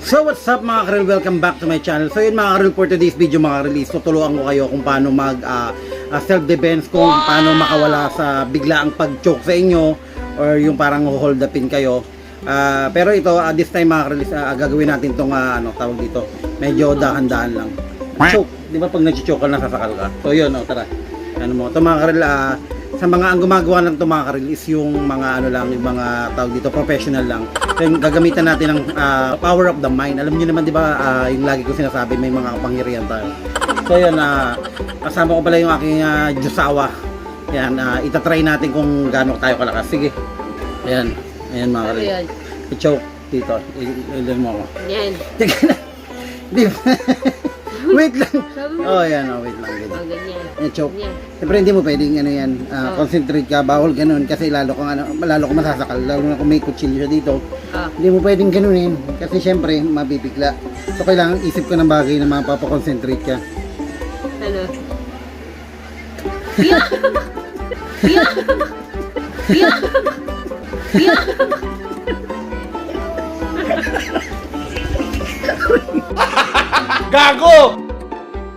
So what's up mga karel, welcome back to my channel. So yun mga karel, for today's video mga karel, tutulungan ko kayo kung paano mag self-defense, kung paano makawala sa biglaang pag-choke sa inyo or yung parang hold upin kayo. Pero ito, this time mga karel, gagawin natin itong tawag dito, medyo dahan-dahan lang. Choke, di ba pag nag-choke ka, nasasakal ka? So yun, tara. Ano mo, ito mga karel, sa mga ang gumagawa ng ito mga karel is yung mga yung mga tawag dito, professional lang. So yung gagamitan natin ng power of the mind. Alam niyo naman di ba, yung lagi ko sinasabi, may mga kapangyarihan tayo. So yun, kasama ko pala yung aking Diyosawa. Yan, itatry natin kung gaano tayo kalakas. Sige. Ayan, ayan mga karel. I-choke dito. Ilan mo ako. Yan. Teka na. Di ba? Wait lang. Oh, yan, wait lang. Ganyan. I-choke. Siyempre hindi mo pwedeng concentrate ka, bawal ganun kasi lalo kang masasakal, lalo na kung may kutsilyo siya dito. Hindi mo pwedeng ganunin kasi siyempre mabibigla. So kailangan isip ko ng bagay na mapapakonsentrate ka. Ano? Biya! Biya! Biya! Biya! Gago!